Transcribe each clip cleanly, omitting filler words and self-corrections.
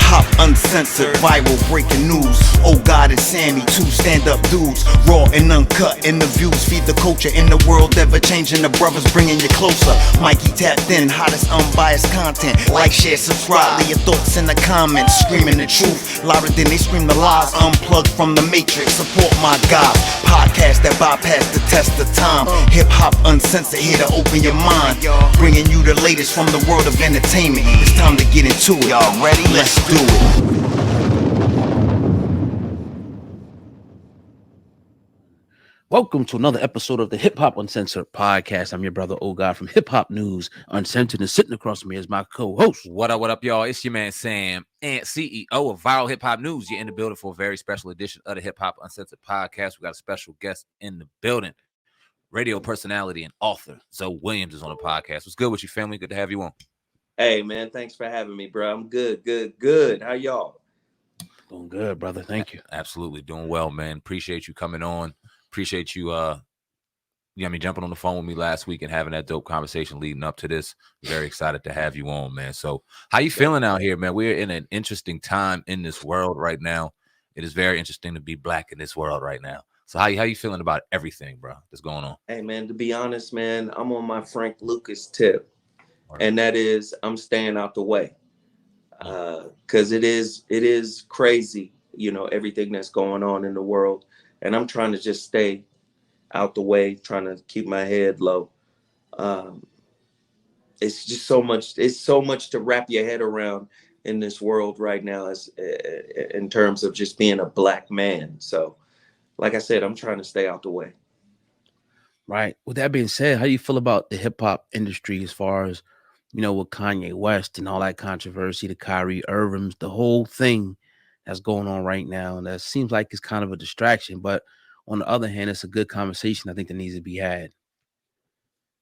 hop uncensored, viral breaking news. Oh God, it's Sammy, two stand-up dudes, raw and uncut interviews. Feed the culture in the world, ever changing. The brothers bringing you closer. Mikey tapped in, hottest unbiased content. Like, share, subscribe, leave your thoughts in the comments. Screaming the truth louder than they scream the lies. Unplugged from the matrix, support my God. Podcast that bypass the test of time. Hip hop uncensored, here to open your mind. Bringing you the latest from the world of entertainment. It's time to get into it. Y'all ready? Let's do it. Welcome to another episode of the Hip Hop Uncensored Podcast. I'm your brother, O God, from Hip Hop News Uncensored, and sitting across from me is my co-host. What up, y'all? It's your man Sam, and CEO of Viral Hip Hop News. You're in the building for a very special edition of the Hip Hop Uncensored Podcast. We got a special guest in the building. Radio personality and author Zoe Williams is on the podcast. What's good with you, family? Good to have you on. Hey, man, thanks for having me, bro. I'm good. How y'all? Doing good, brother. Thank you. Absolutely. Doing well, man. Appreciate you coming on. Appreciate you, jumping on the phone with me last week and having that dope conversation leading up to this. Very excited to have you on, man. So how you feeling out here, man? We're in an interesting time in this world right now. It is very interesting to be Black in this world right now. So how you feeling about everything, bro, that's going on? Hey, man, to be honest, man, I'm on my Frank Lucas tip, and that is I'm staying out the way, because it is crazy, everything that's going on in the world, and I'm trying to just stay out the way, trying to keep my head low. It's just so much to wrap your head around in this world right now, as in terms of just being a Black man. So, like I said, I'm trying to stay out the way. Right. With that being said, how you feel about the hip hop industry as far as, with Kanye West and all that controversy, the Kyrie Irvings, the whole thing that's going on right now? And that seems like it's kind of a distraction, but on the other hand, it's a good conversation I think that needs to be had.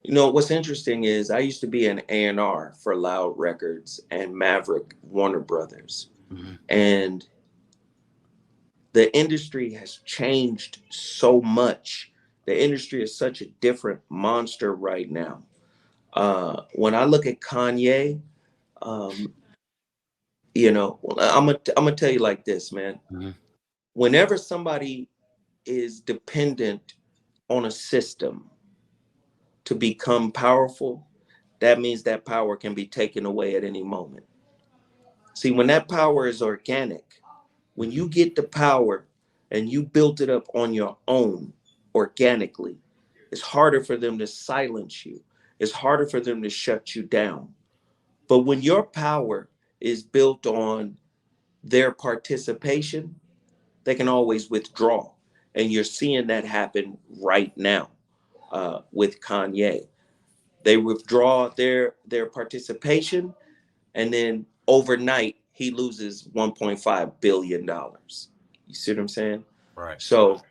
What's interesting is I used to be an A&R for Loud Records and Maverick Warner Brothers. Mm-hmm. And the industry has changed so much. The industry is such a different monster right now. When I look at Kanye, I'm gonna tell you like this, man. Mm-hmm. Whenever somebody is dependent on a system to become powerful, that means that power can be taken away at any moment. See, when that power is organic, when you get the power and you build it up on your own organically, it's harder for them to silence you. It's harder for them to shut you down. But when your power is built on their participation, they can always withdraw. And you're seeing that happen right now with Kanye. They withdraw their participation, and then overnight, he loses $1.5 billion. You see what I'm saying? Right. So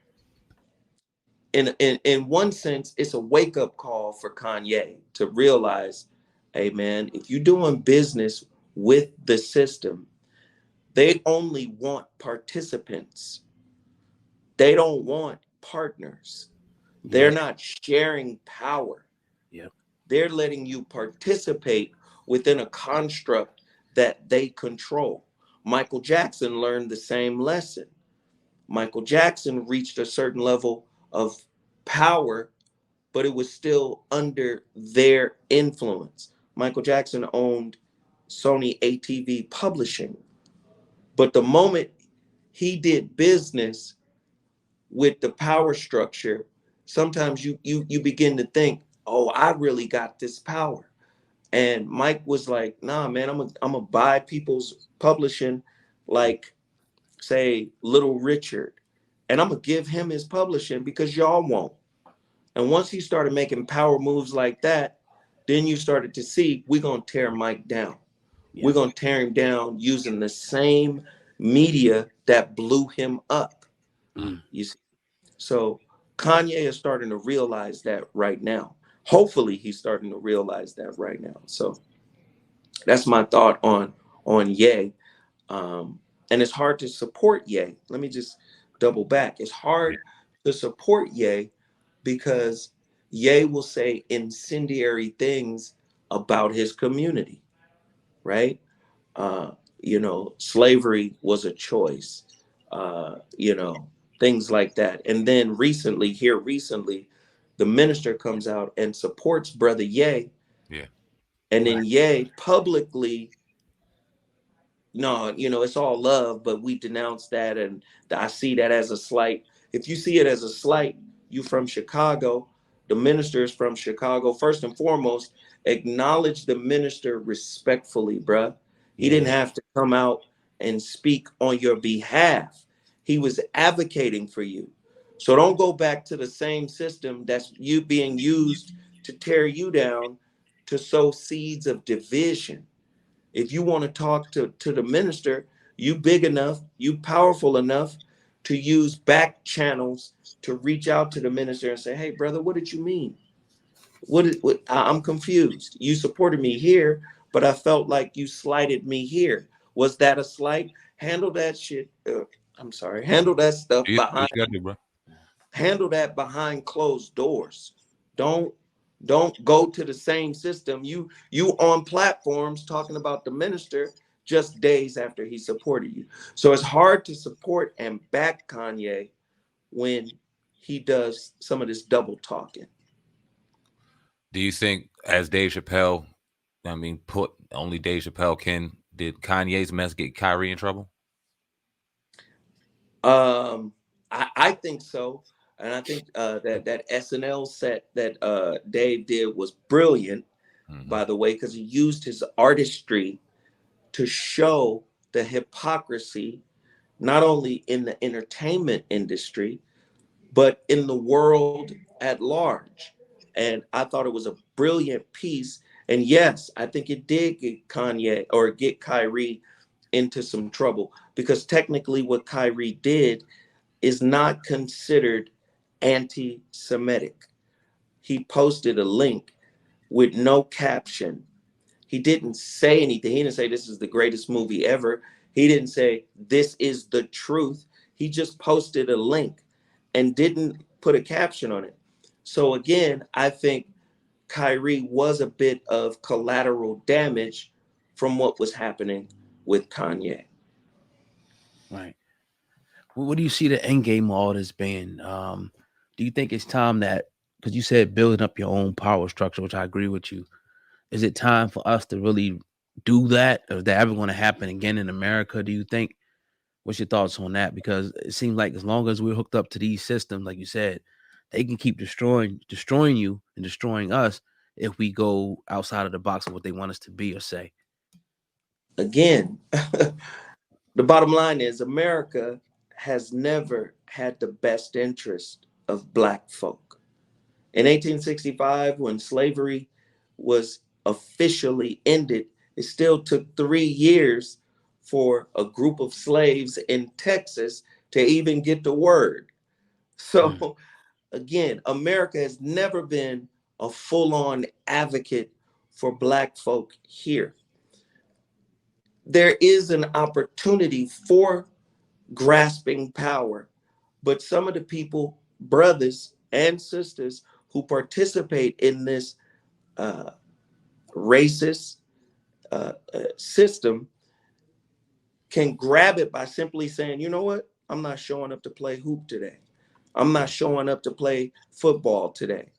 in one sense, it's a wake-up call for Kanye to realize, hey, man, if you're doing business with the system, they only want participants. They don't want partners. Yeah. They're not sharing power. Yeah. They're letting you participate within a construct that they control. Michael Jackson learned the same lesson. Michael Jackson reached a certain level of power, but it was still under their influence. Michael Jackson owned Sony ATV Publishing. But the moment he did business with the power structure, sometimes you begin to think, oh, I really got this power. And Mike was like, nah, man, I'm gonna buy people's publishing, like, say, Little Richard, and I'm gonna give him his publishing because y'all won't. And once he started making power moves like that, then you started to see, we're gonna tear Mike down. Yeah. We're gonna tear him down using the same media that blew him up. You see? So Kanye is starting to realize that right now. Hopefully he's starting to realize that right now. So that's my thought on Ye. And it's hard to support Ye. Let me just double back. It's hard to support Ye because Ye will say incendiary things about his community, right? slavery was a choice, things like that. And then recently, the minister comes out and supports Brother Ye. Yeah. And then Ye publicly, no, it's all love, but we denounce that. And I see that as a slight. If you see it as a slight, you from Chicago, the minister is from Chicago. First and foremost, acknowledge the minister respectfully, bruh. He didn't have to come out and speak on your behalf. He was advocating for you. So don't go back to the same system that's you being used to tear you down, to sow seeds of division. If you want to talk to the minister, you big enough, you powerful enough to use back channels to reach out to the minister and say, hey, brother, what did you mean? I'm confused. You supported me here, but I felt like you slighted me here. Was that a slight? Handle that shit. I'm sorry. Handle that stuff behind. You gotta do, bro. Handle that behind closed doors. Don't go to the same system. You on platforms talking about the minister just days after he supported you. So it's hard to support and back Kanye when he does some of this double talking. Do you think, as Dave Chappelle, put only Dave Chappelle can, did Kanye's mess get Kyrie in trouble? I think so. And I think that SNL set that Dave did was brilliant, by the way, because he used his artistry to show the hypocrisy, not only in the entertainment industry, but in the world at large. And I thought it was a brilliant piece. And yes, I think it did get Kyrie into some trouble, because technically what Kyrie did is not considered anti-Semitic. He posted a link with no caption. He didn't say anything. He didn't say this is the greatest movie ever. He didn't say this is the truth. He just posted a link and didn't put a caption on it. So again, I think Kyrie was a bit of collateral damage from what was happening with Kanye. Right. What do you see the end game of all this being? Do you think it's time that, because you said building up your own power structure, which I agree with you, is it time for us to really do that? Or is that ever going to happen again in America, do you think? What's your thoughts on that? Because it seems like as long as we're hooked up to these systems, like you said, they can keep destroying you and destroying us if we go outside of the box of what they want us to be or say. Again, the bottom line is America has never had the best interest of Black folk. In 1865, when slavery was officially ended, it still took 3 years for a group of slaves in Texas to even get the word. So again, America has never been a full-on advocate for Black folk here. There is an opportunity for grasping power, but some of the people, brothers and sisters, who participate in this racist system can grab it by simply saying, you know what, I'm not showing up to play hoop today. I'm not showing up to play football today.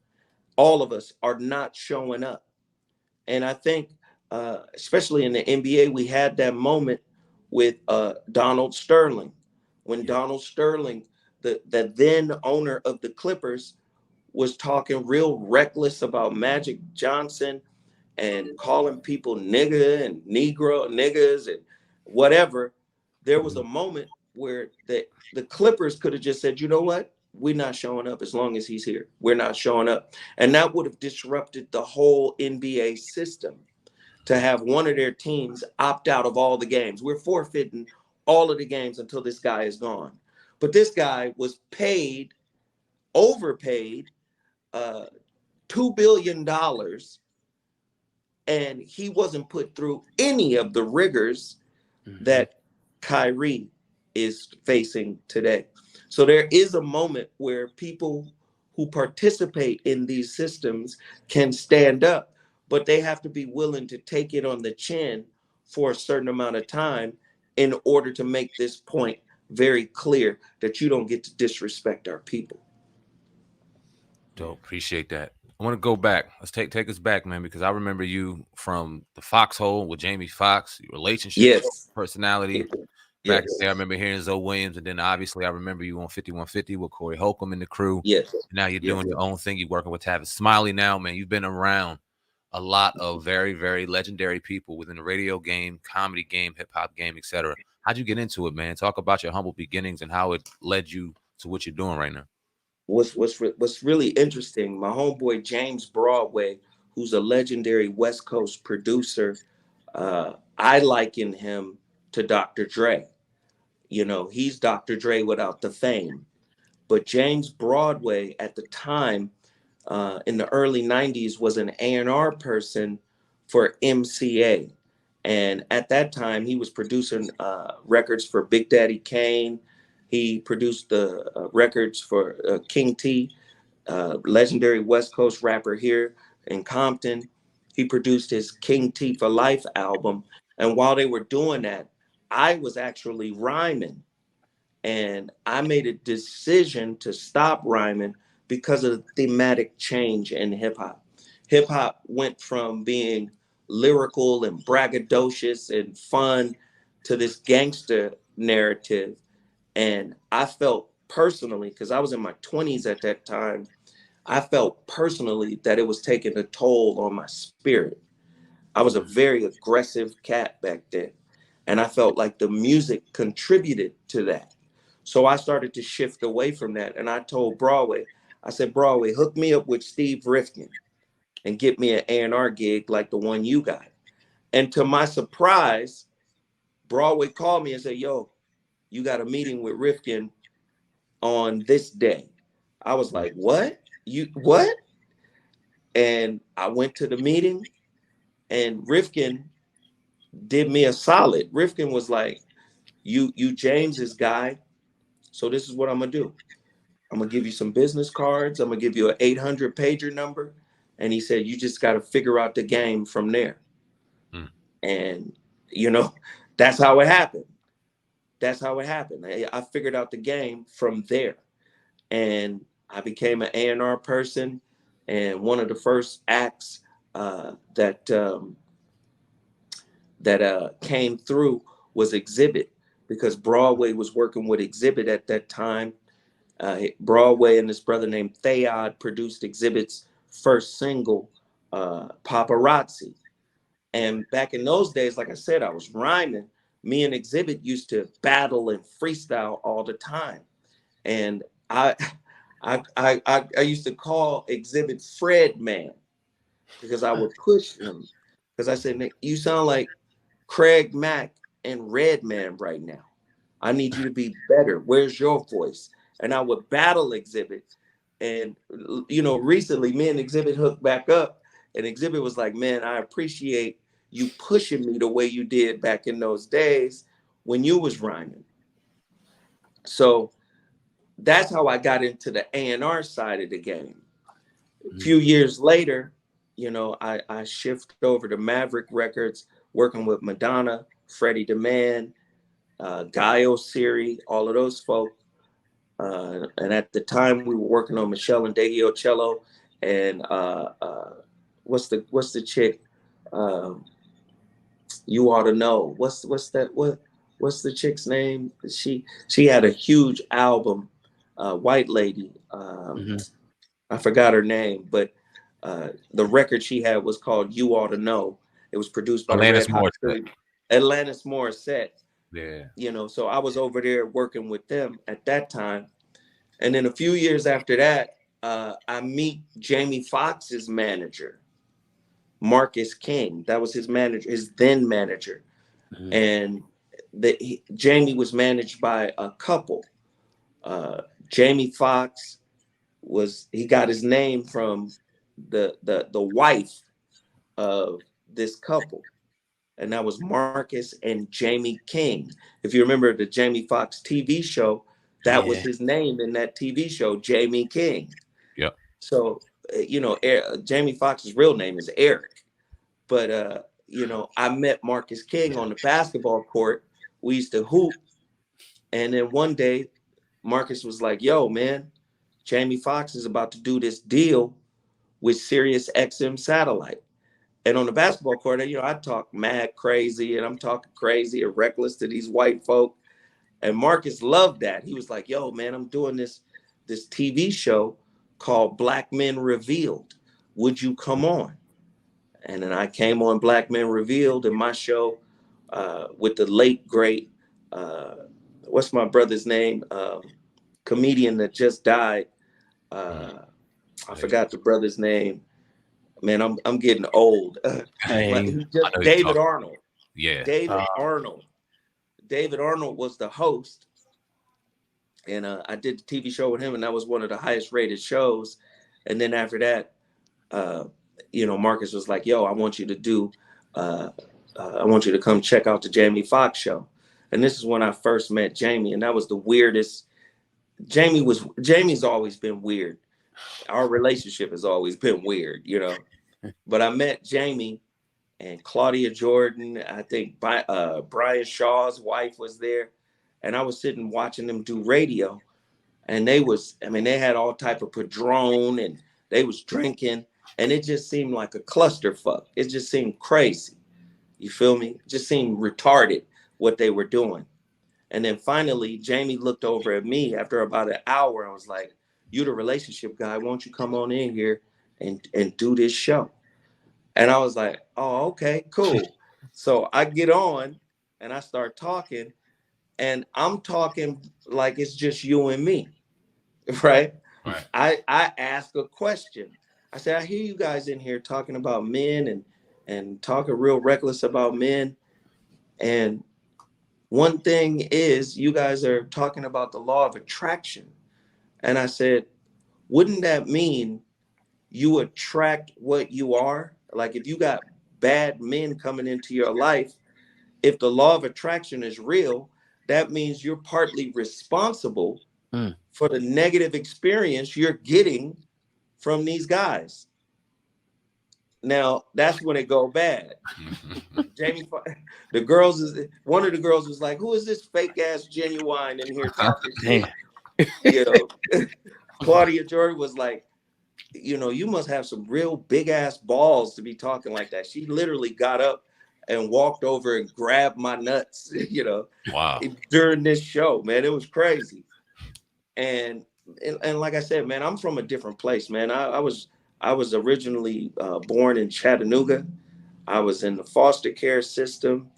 All of us are not showing up. And I think, especially in the NBA, we had that moment with Donald Sterling. When Donald Sterling, the then owner of the Clippers, was talking real reckless about Magic Johnson and calling people nigger and negro, niggas and whatever, there was a moment where the Clippers could have just said, you know what? We're not showing up as long as he's here. We're not showing up. And that would have disrupted the whole NBA system to have one of their teams opt out of all the games. We're forfeiting all of the games until this guy is gone. But this guy was overpaid $2 billion, and he wasn't put through any of the rigors that Kyrie is facing today. So there is a moment where people who participate in these systems can stand up, but they have to be willing to take it on the chin for a certain amount of time in order to make this point very clear that you don't get to disrespect our people. Dope. Appreciate that. I want to go back. Let's take us back, man, because I remember you from the Foxhole with Jamie Foxx, your relationship, Yes. personality. Back there, I remember hearing Zoe Williams, and then obviously I remember you on 5150 with Corey Holcomb and the crew. Yes. Now you're doing your own thing. You're working with Tavis Smiley now, man. You've been around a lot of very, very legendary people within the radio game, comedy game, hip hop game, etc. How'd you get into it, man? Talk about your humble beginnings and how it led you to what you're doing right now. What's really interesting, my homeboy James Broadway, who's a legendary West Coast producer, I liken him to Dr. Dre. You know, he's Dr. Dre without the fame. But James Broadway at the time, in the early 90s, was an A&R person for MCA. And at that time, he was producing records for Big Daddy Kane. He produced the records for King T, legendary West Coast rapper here in Compton. He produced his King T for Life album. And while they were doing that, I was actually rhyming. And I made a decision to stop rhyming because of the thematic change in hip hop. Hip hop went from being lyrical and braggadocious and fun to this gangster narrative. And I felt personally, because I was in my 20s at that time, I felt personally that it was taking a toll on my spirit. I was a very aggressive cat back then. And I felt like the music contributed to that. So I started to shift away from that. And I told Broadway, I said, Broadway, hook me up with Steve Rifkin and get me an A&R gig like the one you got. And to my surprise, Broadway called me and said, yo, you got a meeting with Rifkin on this day. I was like, what? What? And I went to the meeting and Rifkin did me a solid. Rifkin was like, you James's guy. So this is what I'm going to do. I'm going to give you some business cards. I'm going to give you an 800 pager number. And he said, you just got to figure out the game from there. And, you know, that's how it happened. That's how it happened. I figured out the game from there. And I became an A&R person. And one of the first acts that came through was Exhibit, because Broadway was working with Exhibit at that time. Broadway and this brother named Thayod produced Exhibit's first single, Paparazzi. And back in those days, like I said, I was rhyming. Me and Exhibit used to battle and freestyle all the time. And I used to call Exhibit Fred Man, because I would push him. Because I said, Nick, you sound like Craig Mack and Redman right now. I need you to be better. Where's your voice? And I would battle Exhibit. And, you know, recently me and Exhibit hooked back up, and Exhibit was like, man, I appreciate you pushing me the way you did back in those days when you was rhyming. So that's how I got into the A&R side of the game. A few years later, you know, I shifted over to Maverick Records, working with Madonna, Freddie DeMann, Guy Osiri, all of those folk. And at the time we were working on Michelle and Dagio Cello, and what's the chick? You ought to know. What's the chick's name? She had a huge album, white lady. I forgot her name, but the record she had was called You Ought to Know. It was produced by Atlantis Morissette. Yeah. You know, so I was over there working with them at that time. And then a few years after that, I meet Jamie Foxx's manager, Marcus King. That was his manager, his then manager. And Jamie was managed by a couple. Jamie Foxx he got his name from the wife of this couple. And that was Marcus and Jamie King. If you remember the Jamie Foxx TV show, that was his name in that TV show, Jamie King. Yep. So, you know, Jamie Foxx's real name is Eric. But you know, I met Marcus King on the basketball court. We used to hoop. And then one day, Marcus was like, yo, man, Jamie Foxx is about to do this deal with Sirius XM satellite. And on the basketball court, you know, I talk mad crazy, and I'm talking crazy and reckless to these white folk. And Marcus loved that. He was like, yo, man, I'm doing this TV show called Black Men Revealed. Would you come on? And then I came on Black Men Revealed in my show with the late, great, what's my brother's name? Comedian that just died. I forgot the brother's name. Man, I'm getting old. David Arnold. Yeah. David Arnold. David Arnold was the host. And I did the TV show with him, and that was one of the highest rated shows. And then after that, you know, Marcus was like, yo, I want you to come check out the Jamie Foxx show. And this is when I first met Jamie, and that was the weirdest. Jamie's always been weird. Our relationship has always been weird, you know. But I met Jamie, and Claudia Jordan, I think Brian Shaw's wife was there. And I was sitting watching them do radio. And they had all type of Padron, and they was drinking. And it just seemed like a clusterfuck. It just seemed crazy. You feel me? It just seemed retarded what they were doing. And then finally, Jamie looked over at me after about an hour and was like, you the relationship guy, won't you come on in here and do this show? And I was like, oh, okay, cool. So I get on and I start talking, and I'm talking like it's just you and me, right? I ask a question. I said, I hear you guys in here talking about men and talking real reckless about men. And one thing is, you guys are talking about the law of attraction. And I said, wouldn't that mean you attract what you are? Like if you got bad men coming into your life, if the law of attraction is real, that means you're partly responsible for the negative experience you're getting from these guys. Now that's when it go bad. Jamie, one of the girls was like, who is this fake ass Genuine in here talking shit? You know, Claudia Jordan was like, you know, you must have some real big ass balls to be talking like that. She literally got up and walked over and grabbed my nuts, you know, wow, during this show, man. It was crazy. And like I said, man, I'm from a different place, man. I was originally born in Chattanooga. I was in the foster care system.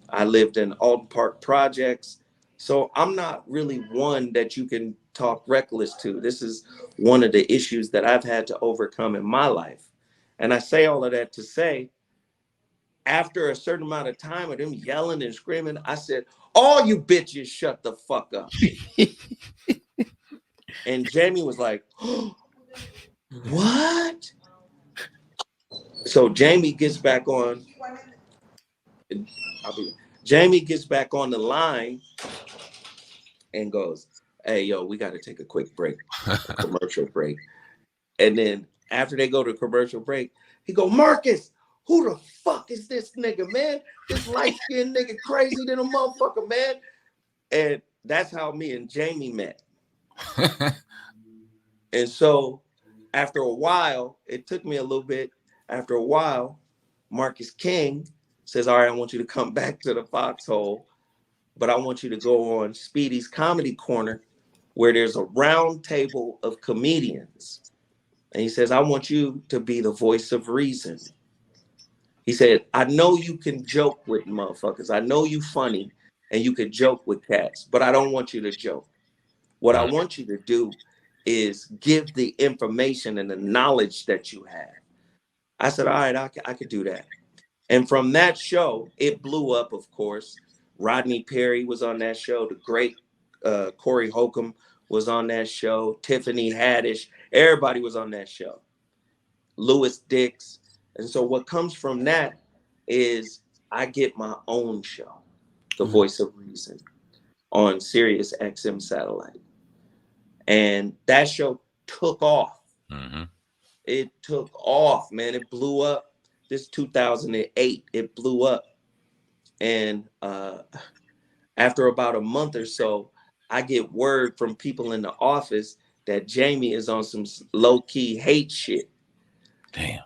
I lived in Alton Park projects. So I'm not really one that you can talk reckless to. This is one of the issues that I've had to overcome in my life. And I say all of that to say, after a certain amount of time of them yelling and screaming, I said, all you bitches shut the fuck up. And Jamie was like, oh, what? So Jamie gets back on. Jamie gets back on the line and goes, hey, yo, we got to take a quick break, a commercial break. And then after they go to commercial break, he go, Marcus, who the fuck is this nigga, man? This light-skinned nigga crazy than a motherfucker, man. And that's how me and Jamie met. And so after a while, it took me a little bit. After a while, Marcus King says, all right, I want you to come back to the Foxhole, but I want you to go on Speedy's Comedy Corner, where there's a round table of comedians. And he says, I want you to be the voice of reason. He said, I know you can joke with motherfuckers. I know you funny and you can joke with cats, but I don't want you to joke. What I want you to do is give the information and the knowledge that you have. I said, all right, I could do that. And from that show, it blew up, of course. Rodney Perry was on that show. The great Corey Holcomb was on that show. Tiffany Haddish, everybody was on that show. Louis Dix. And so what comes from that is I get my own show, The Voice of Reason, on Sirius XM satellite. And that show took off. Mm-hmm. It took off, man. It blew up. This 2008, it blew up. And after about a month or so, I get word from people in the office that Jamie is on some low-key hate shit. Damn.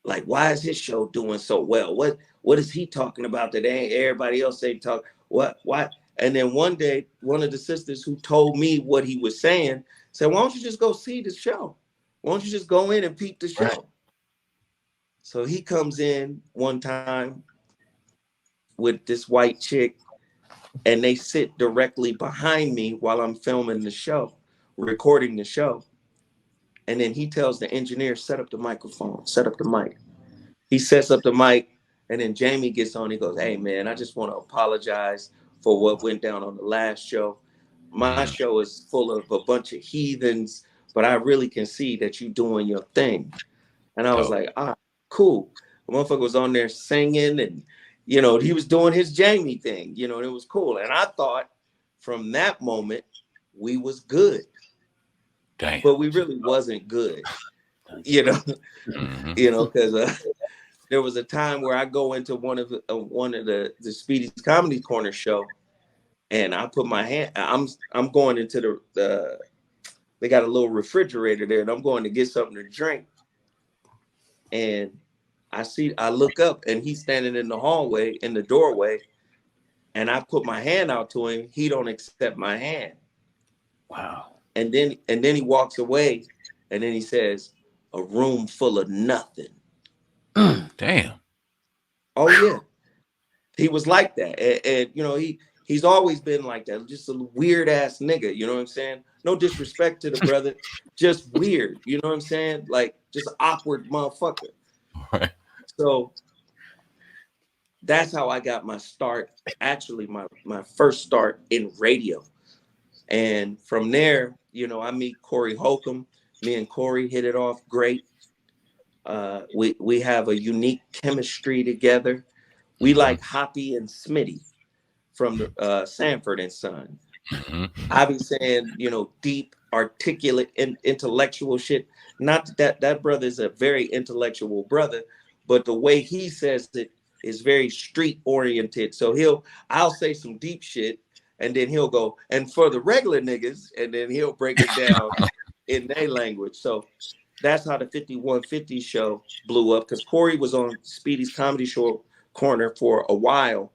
Like, why is his show doing so well? What is he talking about that ain't everybody else they talk? What? Why? And then one day, one of the sisters who told me what he was saying said, why don't you just go see the show? Why don't you just go in and peep the show? Right. So he comes in one time with this white chick, and they sit directly behind me while I'm filming the show, recording the show. And then he tells the engineer, set up the microphone, set up the mic. He sets up the mic, and then Jamie gets on. He goes, hey, man, I just want to apologize for what went down on the last show. My show is full of a bunch of heathens, but I really can see that you doing your thing. And I was like, cool. The motherfucker was on there singing, and, you know, he was doing his Jamie thing, you know, and it was cool. And I thought from that moment, we was good. Damn. But we really wasn't good, you know, because there was a time where I go into one of the Speedy's Comedy Corner show, and I put my hand. I'm going into the they got a little refrigerator there, and I'm going to get something to drink, and I look up, and he's standing in the hallway in the doorway, and I put my hand out to him. He don't accept my hand. Wow. And then he walks away, and then he says, a room full of nothing. Damn. Oh yeah. He was like that. And you know, he's always been like that. Just a weird ass nigga, you know what I'm saying? No disrespect to the brother, just weird, you know what I'm saying? Like just awkward motherfucker. Right. So that's how I got my start, actually my first start in radio. And from there, you know, I meet Corey Holcomb. Me and Corey hit it off great. We have a unique chemistry together. We like Hoppy and Smitty from Sanford and Son. I be saying, you know, deep, articulate, and intellectual shit. Not that brother's a very intellectual brother, but the way he says it is very street oriented. So I'll say some deep shit, and then he'll go, and for the regular niggas, and then he'll break it down in their language. So that's how the 5150 show blew up, because Corey was on Speedy's Comedy Show Corner for a while.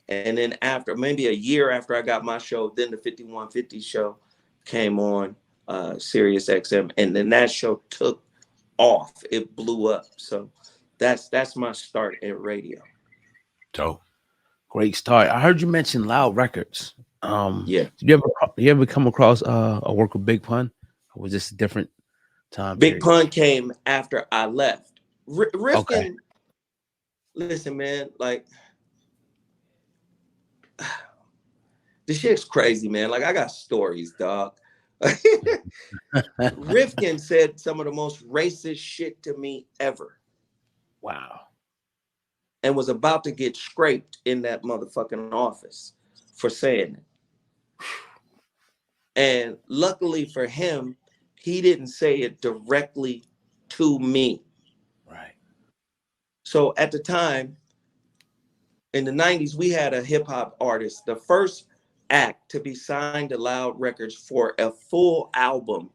And then after, maybe a year after I got my show, then the 5150 show came on Sirius XM. And then that show took off. It blew up. So that's my start in radio. Dope. Great start. I heard you mention Loud Records. Yeah. Did you ever come across a work with Big Pun? Or was this a different time? Big Pun came after I left. Rifkin, listen, man, like this shit's crazy, man. Like I got stories, dog. Rifkin said some of the most racist shit to me ever. Wow. And was about to get scraped in that motherfucking office for saying it. And luckily for him, he didn't say it directly to me. Right. So at the time, in the 90s, we had a hip hop artist, the first act to be signed to Loud Records for a full album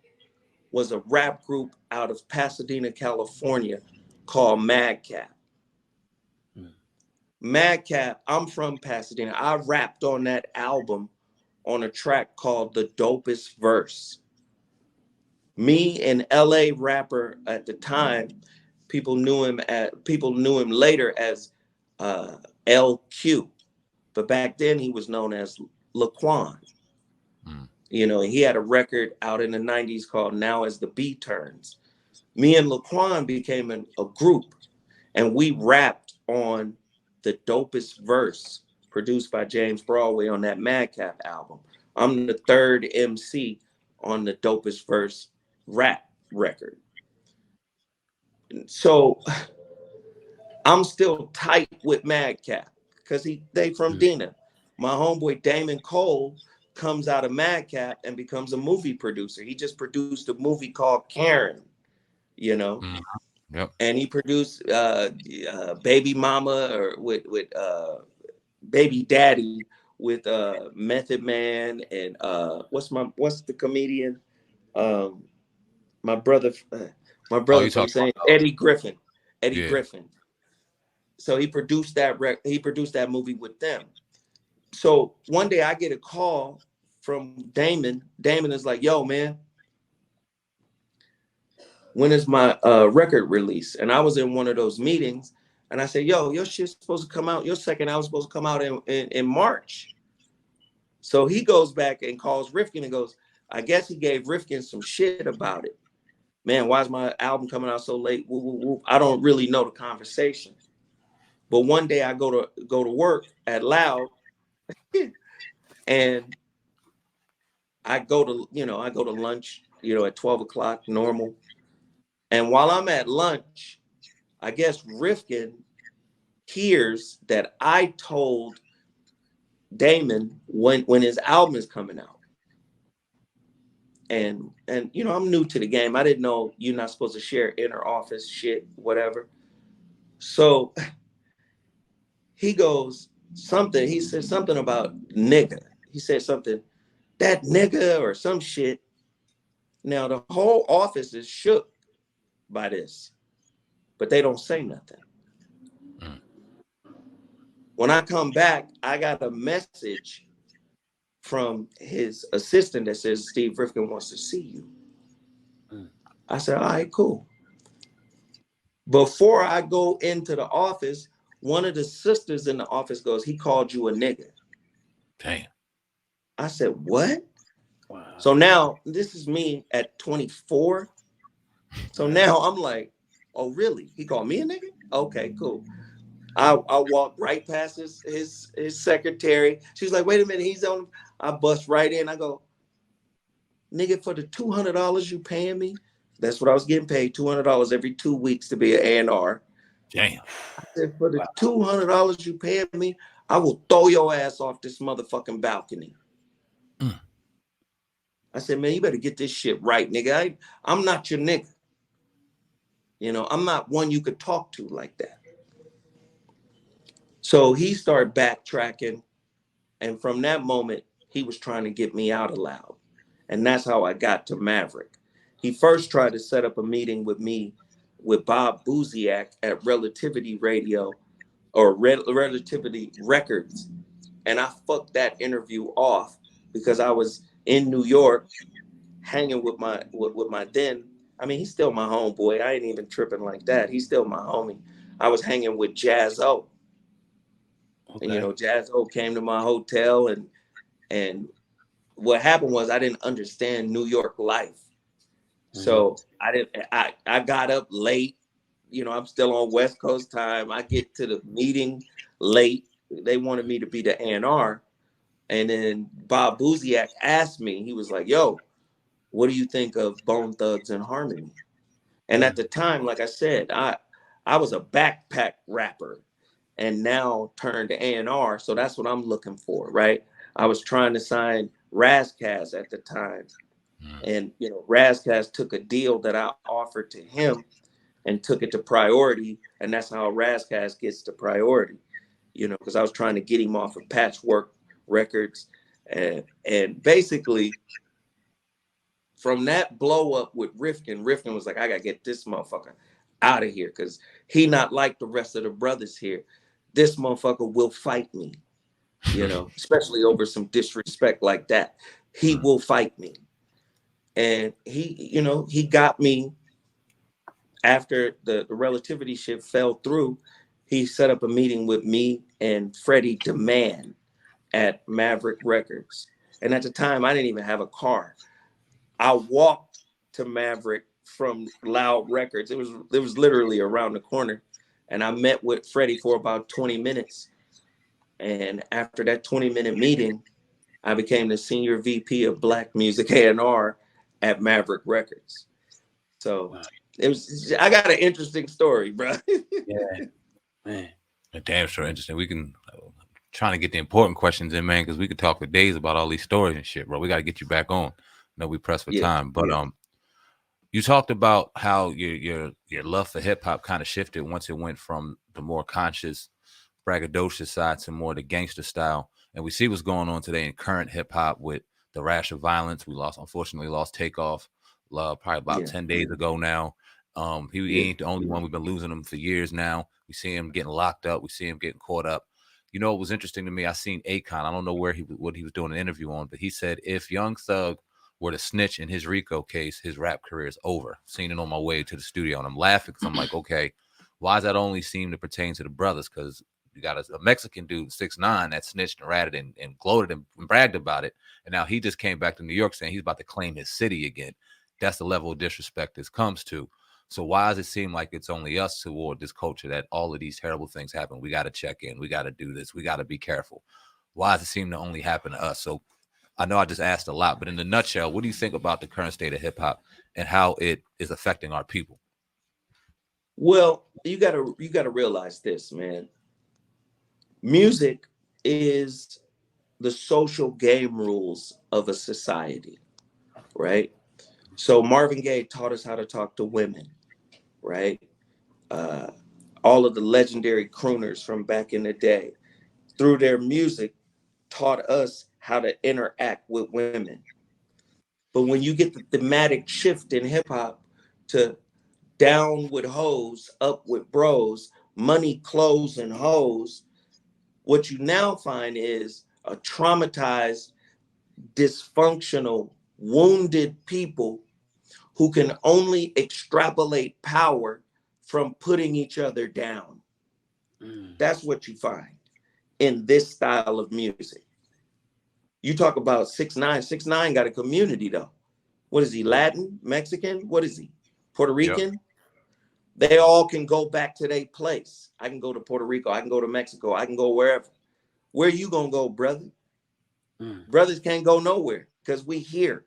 was a rap group out of Pasadena, California called Madcap. Madcap, I'm from Pasadena. I rapped on that album on a track called The Dopest Verse. Me, an LA rapper at the time, people knew him later as LQ, but back then he was known as Laquan. You know, he had a record out in the 90s called Now As the Beat Turns. Me and Laquan became a group, and we rapped on The Dopest Verse, produced by James Broadway on that Madcap album. I'm the third MC on The Dopest Verse rap record. So I'm still tight with Madcap because they from Dena. My homeboy Damon Cole comes out of Madcap and becomes a movie producer. He just produced a movie called Karen, you know. Yep. And he produced Baby Mama or with Baby Daddy with Method Man and what's the comedian? My brother You from talking saying about Eddie Griffin. yeah. Griffin. So he produced that movie with them. So one day I get a call from Damon. Damon is like, "Yo, man, when is my record release?" And I was in one of those meetings, and I said, "Yo, your shit's supposed to come out. Your second album's supposed to come out in March." So he goes back and calls Rifkin and goes, "I guess he gave Rifkin some shit about it. Man, why is my album coming out so late? Woo, woo, woo." I don't really know the conversation. But one day I go to work at Loud, and I go to lunch, at 12 o'clock normal. And while I'm at lunch, I guess Rifkin hears that I told Damon when his album is coming out. And I'm new to the game. I didn't know you're not supposed to share inner office shit, whatever. So he said something about nigga. He said something, that nigga or some shit. Now the whole office is shook by this, but they don't say nothing. When I come back, I got a message from his assistant that says Steve Rifkin wants to see you. I said, all right, cool. Before I go into the office, one of the sisters in the office goes, he called you a nigga. Damn. I said, what? Wow. So now this is me at 24. So now I'm like, oh, really? He called me a nigga? Okay, cool. I walked right past his secretary. She's like, wait a minute, he's on. I bust right in. I go, nigga, for the $200 you paying me, that's what I was getting paid, $200 every 2 weeks to be an A&R. Damn. I said, for the $200 you paying me, I will throw your ass off this motherfucking balcony. I said, man, you better get this shit right, nigga. I'm not your nigga. I'm not one you could talk to like that. So he started backtracking. And from that moment, he was trying to get me out of Loud. And that's how I got to Maverick. He first tried to set up a meeting with me with Bob Buziak at Relativity Radio or Relativity Records. And I fucked that interview off because I was in New York hanging with my then. I mean, he's still my homeboy. I ain't even tripping like that. He's still my homie. I was hanging with Jazz-O. Okay. And Jazz-O came to my hotel, and what happened was I didn't understand New York life. So I got up late. I'm still on West Coast time. I get to the meeting late. They wanted me to be the A&R. And then Bob Buziak asked me, he was like, yo, what do you think of Bone Thugs and Harmony? And at the time, like I said, I was a backpack rapper and now turned to A&R. So that's what I'm looking for, right? I was trying to sign Razkaz at the time. And, Razkaz took a deal that I offered to him and took it to Priority. And that's how Razkaz gets to Priority, because I was trying to get him off of Patchwork Records. And basically, from that blow up with Rifkin was like, I got to get this motherfucker out of here because he not like the rest of the brothers here. This motherfucker will fight me, especially over some disrespect like that. He will fight me. And he got me after the Relativity shit fell through. He set up a meeting with me and Freddie Demand at Maverick Records. And at the time, I didn't even have a car. I walked to Maverick from Loud Records. It was literally around the corner. And I met with Freddie for about 20 minutes. And after that 20-minute meeting, I became the senior VP of Black Music A&R at Maverick Records. So I got an interesting story, bro. Yeah, man. Damn sure interesting. We can trying to get the important questions in, man, because we could talk for days about all these stories and shit, bro. We got to get you back on. No, we pressed for time, but You talked about how your love for hip hop kind of shifted once it went from the more conscious, braggadocious side to more the gangster style. And we see what's going on today in current hip hop with the rash of violence. We unfortunately lost Takeoff probably about 10 days ago now. He ain't the only one. We've been losing him for years now. We see him getting locked up. We see him getting caught up. You know, it was interesting to me. I seen Akon. I don't know what he was doing an interview on, but he said if Young Thug were to snitch in his RICO case, his rap career is over. Seen it on my way to the studio, and I'm laughing because I'm like, okay, why does that only seem to pertain to the brothers? Because you got a Mexican dude, 6ix9ine, that snitched and ratted and gloated and bragged about it, and now he just came back to New York saying he's about to claim his city again. That's the level of disrespect this comes to. So why does it seem like it's only us toward this culture that all of these terrible things happen? We got to check in. We got to do this. We got to be careful. Why does it seem to only happen to us? So I know I just asked a lot, but in a nutshell, what do you think about the current state of hip hop and how it is affecting our people? Well, you gotta realize this, man. Music is the social game rules of a society, right? So Marvin Gaye taught us how to talk to women, right? All of the legendary crooners from back in the day, through their music, taught us how to interact with women. But when you get the thematic shift in hip hop to down with hoes, up with bros, money, clothes, and hoes, what you now find is a traumatized, dysfunctional, wounded people who can only extrapolate power from putting each other down. That's what you find in this style of music. You talk about 6ix9ine. 6ix9ine got a community though. What is he? Latin? Mexican? What is he? Puerto Rican? Yep. They all can go back to their place. I can go to Puerto Rico. I can go to Mexico. I can go wherever. Where you gonna go, brother? Brothers can't go nowhere because we here,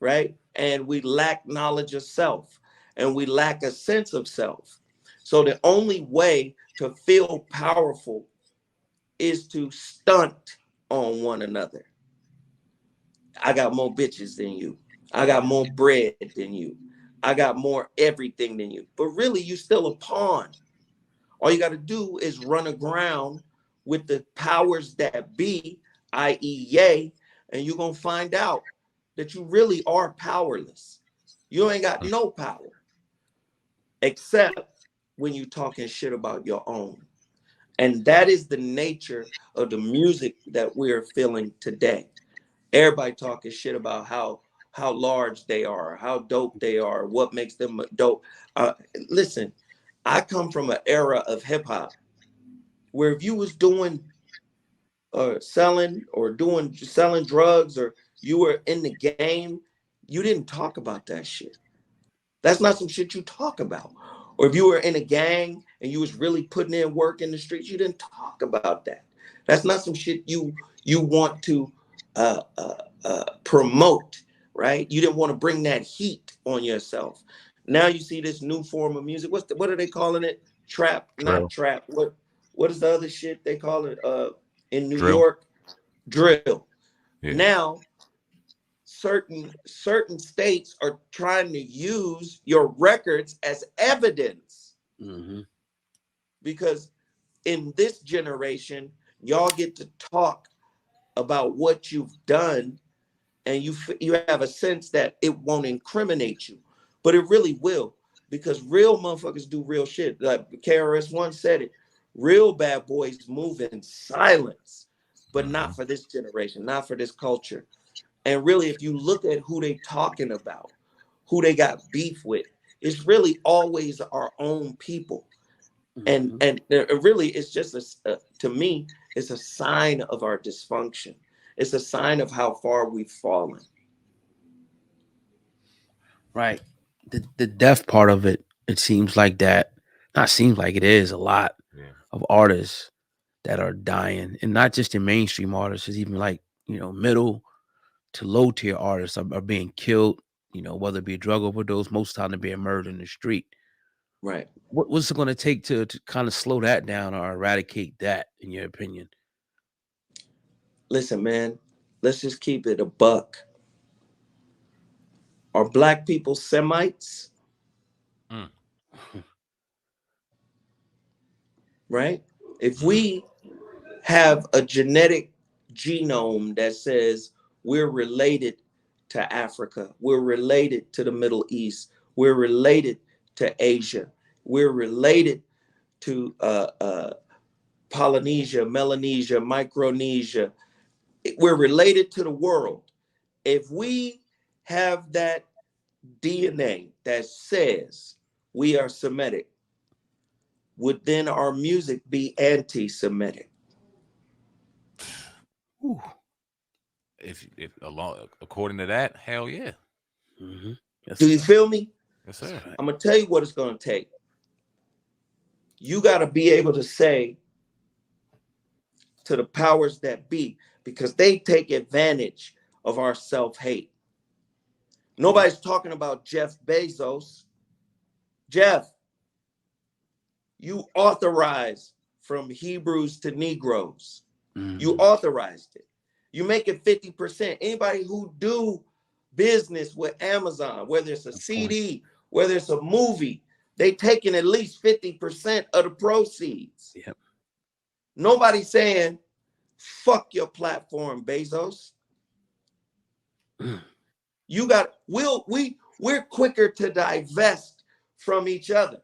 right? And we lack knowledge of self, and we lack a sense of self. So the only way to feel powerful is to stunt on one another. I got more bitches than you. I got more bread than you. I got more everything than you. But really, you still a pawn. All you got to do is run aground with the powers that be, i.e. Ye, and you're going to find out that you really are powerless. You ain't got no power, except when you're talking shit about your own. And that is the nature of the music that we're feeling today. Everybody talking shit about how large they are, how dope they are, what makes them dope. Listen, I come from an era of hip hop where if you was doing selling drugs, or you were in the game, you didn't talk about that shit. That's not some shit you talk about. Or if you were in a gang and you was really putting in work in the streets, you didn't talk about that. That's not some shit you want to promote, right? You didn't want to bring that heat on yourself. Now you see this new form of music. What are they calling it? Trap, not trap. What is the other shit they call it in New York? Drill. Yeah. Now, certain states are trying to use your records as evidence. Because in this generation, y'all get to talk about what you've done, and you have a sense that it won't incriminate you, but it really will, because real motherfuckers do real shit. Like KRS-One said it, real bad boys move in silence, but not for this generation, not for this culture. And really, if you look at who they talking about, who they got beef with, it's really always our own people. And really, it's just to me, it's a sign of our dysfunction. It's a sign of how far we've fallen. Right. The deaf part of it, it seems like that. Not seems like it is a lot of artists that are dying, and not just in mainstream artists. It's even like, middle to low tier artists are being killed. Whether it be a drug overdose, most of the time they're being murdered in the street. Right. What's it going to take to kind of slow that down or eradicate that, in your opinion? Listen, man, let's just keep it a buck. Are black people Semites? Mm. Right? If we have a genetic genome that says we're related to Africa, we're related to the Middle East, we're related to Asia, we're related to Polynesia, Melanesia, Micronesia, we're related to the world. If we have that DNA that says we are Semitic, would then our music be anti-Semitic? Ooh. If according to that, hell yeah. Mm-hmm. Yes, Do you sir. feel me? Yes, sir. Right. I'm gonna tell you what it's gonna take. You gotta be able to say to the powers that be, because they take advantage of our self-hate. Nobody's talking about Jeff Bezos. Jeff, you authorized from Hebrews to Negroes. Mm-hmm. You authorized it. You make it 50%. Anybody who do business with Amazon, whether it's a CD, whether it's a movie, they taking at least 50% of the proceeds. Yep. Nobody's saying, fuck your platform, Bezos. You got, we're quicker to divest from each other.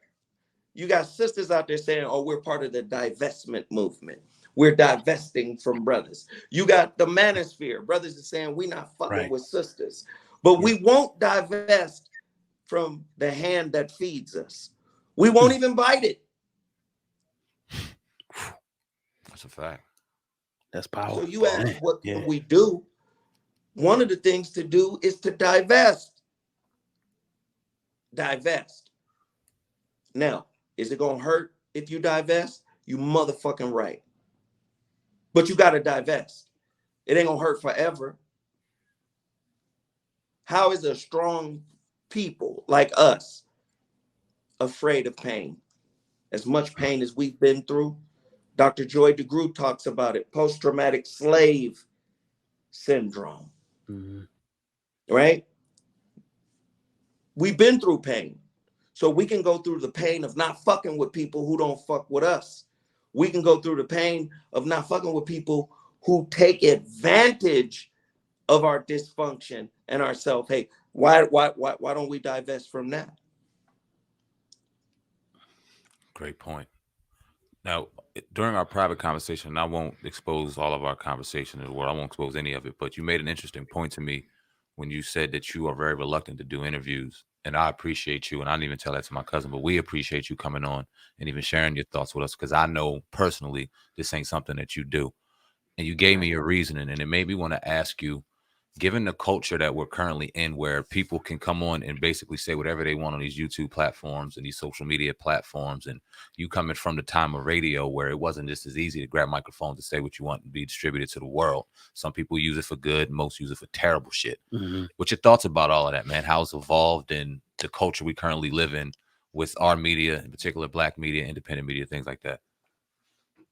You got sisters out there saying, oh, we're part of the divestment movement. We're divesting from brothers. You got the manosphere. Brothers are saying we're not fucking with sisters. But we won't divest from the hand that feeds us. We won't even bite it. That's a fact. That's powerful. So you ask, what can we do? One of the things to do is to divest. Divest. Now, is it going to hurt if you divest? You motherfucking right. But you got to divest. It ain't going to hurt forever. How is a strong people like us afraid of pain? As much pain as we've been through, Dr. Joy DeGruy talks about it, post-traumatic slave syndrome. Mm-hmm. Right? We've been through pain. So we can go through the pain of not fucking with people who don't fuck with us. We can go through the pain of not fucking with people who take advantage of our dysfunction and our self-hate. Why don't we divest from that? Great point. Now, during our private conversation, and I won't expose all of our conversation in the world, I won't expose any of it, but you made an interesting point to me when you said that you are very reluctant to do interviews. And I appreciate you, and I didn't even tell that to my cousin, but we appreciate you coming on and even sharing your thoughts with us, because I know personally this ain't something that you do. And you gave me your reasoning, and it made me want to ask you, given the culture that we're currently in, where people can come on and basically say whatever they want on these YouTube platforms and these social media platforms, and you coming from the time of radio where it wasn't just as easy to grab microphones to say what you want and be distributed to the world. Some people use it for good, most use it for terrible shit. Mm-hmm. What's your thoughts about all of that, man? How it's evolved in the culture we currently live in with our media, in particular Black media, independent media, things like that?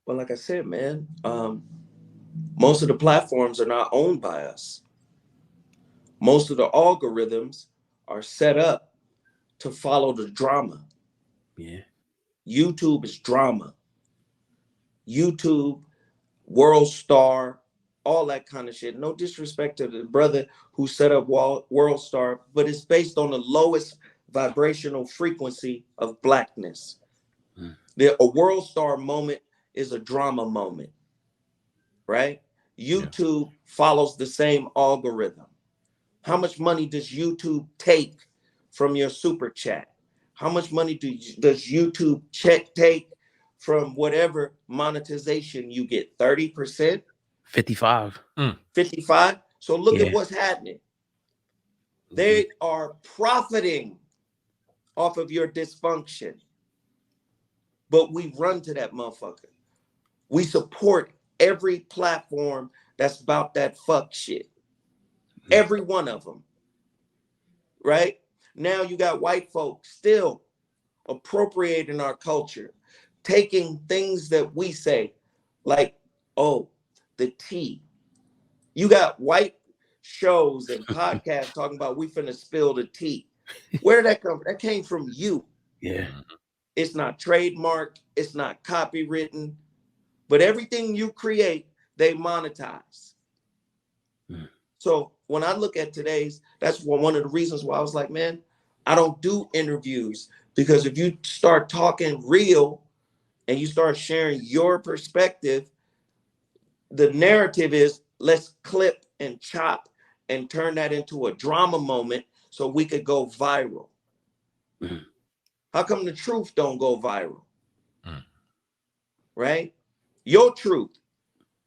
Well, like I said, man, most of the platforms are not owned by us. Most of the algorithms are set up to follow the drama. Yeah. YouTube is drama. YouTube, World Star, all that kind of shit. No disrespect to the brother who set up World Star, but it's based on the lowest vibrational frequency of blackness. A World Star moment is a drama moment, right? YouTube follows the same algorithm. How much money does YouTube take from your super chat? How much money does YouTube take from whatever monetization you get? 30%? 55. 55? So look at what's happening. They are profiting off of your dysfunction. But we run to that motherfucker. We support every platform that's about that fuck shit. Every one of them, right? Now you got white folks still appropriating our culture, taking things that we say, like, oh, the T. You got white shows and podcasts talking about we finna spill the tea. Where did that come from? That came from you. Yeah. It's not trademarked. It's not copywritten. But everything you create, they monetize. So when I look at today's, that's one of the reasons why I was like, man, I don't do interviews, because if you start talking real and you start sharing your perspective, the narrative is let's clip and chop and turn that into a drama moment so we could go viral. How come the truth don't go viral? Right? Your truth,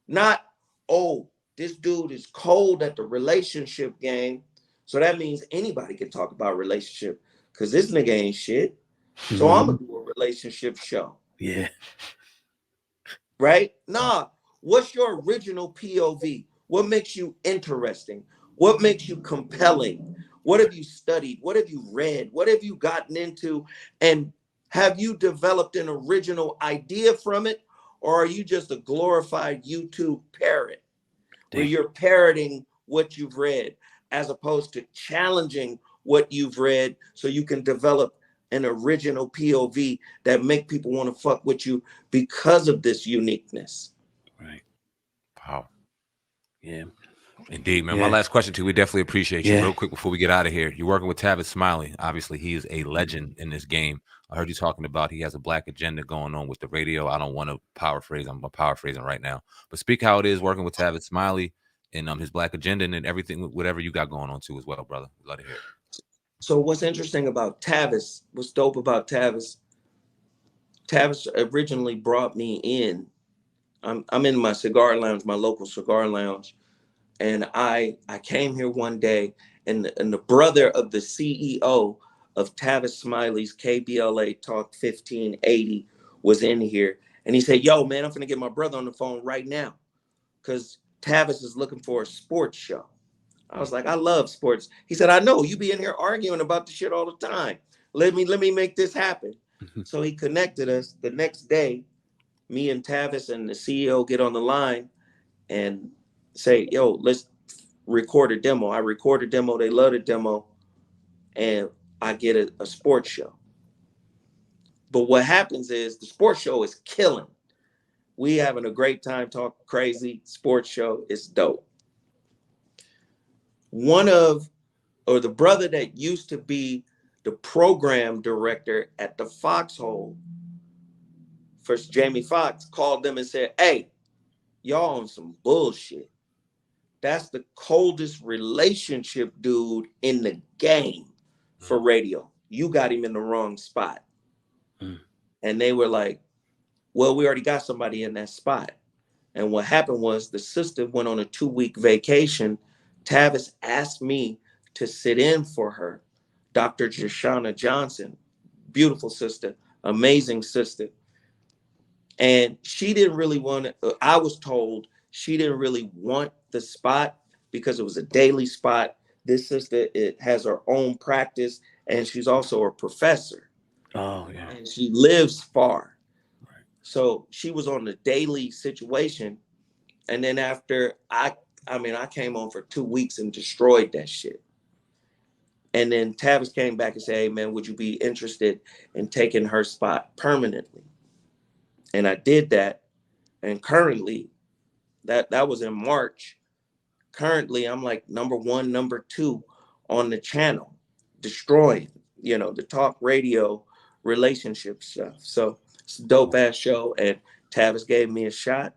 not, oh, this dude is cold at the relationship game, so that means anybody can talk about relationship because this nigga ain't shit. So I'm gonna do a relationship show. Yeah. Right? Nah. What's your original POV? What makes you interesting? What makes you compelling? What have you studied? What have you read? What have you gotten into? And have you developed an original idea from it? Or are you just a glorified YouTube parrot where you're parroting what you've read as opposed to challenging what you've read so you can develop an original POV that make people want to fuck with you because of this uniqueness? Right. Wow. Yeah. Indeed, man. Yeah. My last question to you, we definitely appreciate you. Yeah. Real quick before we get out of here, you're working with Tavis Smiley. Obviously, he is a legend in this game. I heard you talking about he has a black agenda going on with the radio. I don't want to paraphrase. I'm paraphrasing right now. But speak how it is working with Tavis Smiley and his black agenda and everything, whatever you got going on too as well, brother. We'd love to hear it. So what's interesting about Tavis, what's dope about Tavis originally brought me in. I'm in my cigar lounge, my local cigar lounge. And I came here one day, and the brother of the CEO of Tavis Smiley's KBLA Talk 1580 was in here. And he said, yo, man, I'm going to get my brother on the phone right now because Tavis is looking for a sports show. I was like, I love sports. He said, I know, you be in here arguing about the shit all the time. Let me make this happen. So he connected us. The next day, me and Tavis and the CEO get on the line and say, yo, let's record a demo. I record a demo. They love the demo. And I get a sports show. But what happens is the sports show is killing. We having a great time, talk crazy. Sports show is dope. The brother that used to be the program director at the Foxhole for Jamie Foxx called them and said, hey, y'all on some bullshit. That's the coldest relationship dude in the game for radio. You got him in the wrong spot. And they were like, well, we already got somebody in that spot. And what happened was the sister went on a 2-week vacation. Tavis asked me to sit in for her, Dr. Jashana Johnson, beautiful sister, amazing sister. And she didn't really want to, I was told she didn't really want the spot because it was a daily spot. This sister, it has her own practice, and she's also a professor. Oh, yeah. And she lives far. Right. So she was on the daily situation. And then after I came on for 2 weeks and destroyed that shit. And then Tavis came back and said, hey, man, would you be interested in taking her spot permanently? And I did that. And currently, that was in March. Currently, I'm like number 1, number 2 on the channel, destroying, the talk radio relationship stuff. So it's a dope ass show. And Tavis gave me a shot.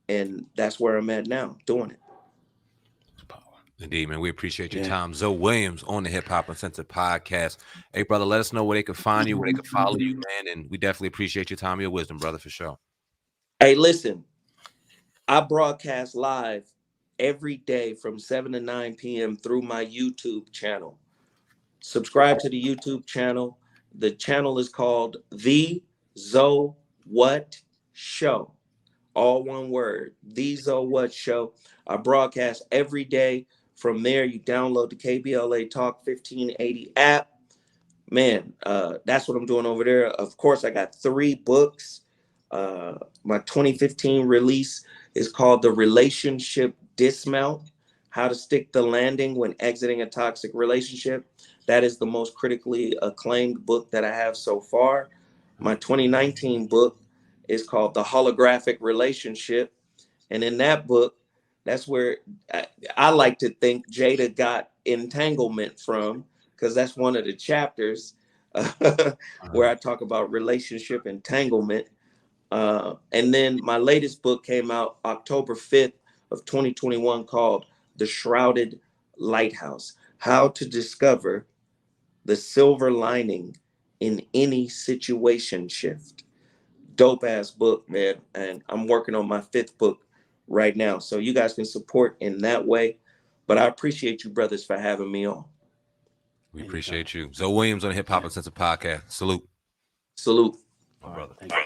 And that's where I'm at now, doing it. Indeed, man. We appreciate your time. Zoe Williams on the Hip Hop Uncensored podcast. Hey, brother, let us know where they can find you, where they can follow you, man. And we definitely appreciate your time, your wisdom, brother, for sure. Hey, listen, I broadcast live every day from 7 to 9 p.m. through my YouTube channel. Subscribe to the YouTube channel. The channel is called The Zoe What Show. All one word, The Zoe What Show. I broadcast every day. From there, you download the KBLA Talk 1580 app. Man, that's what I'm doing over there. Of course, I got 3 books. My 2015 release is called The Relationship Dismount, How to Stick the Landing When Exiting a Toxic Relationship. That is the most critically acclaimed book that I have so far. My 2019 book is called The Holographic Relationship. And in that book, that's where I like to think Jada got entanglement from, because that's one of the chapters where I talk about relationship entanglement. And then my latest book came out October 5th of 2021 called The Shrouded Lighthouse: How to Discover the Silver Lining in Any Situation Shift. Dope ass book, man. And I'm working on my 5th book right now. So you guys can support in that way. But I appreciate you brothers for having me on. We appreciate you. Zoe Williams on the Hip Hop Uncensored Podcast. Salute. Salute. My brother. Thank you.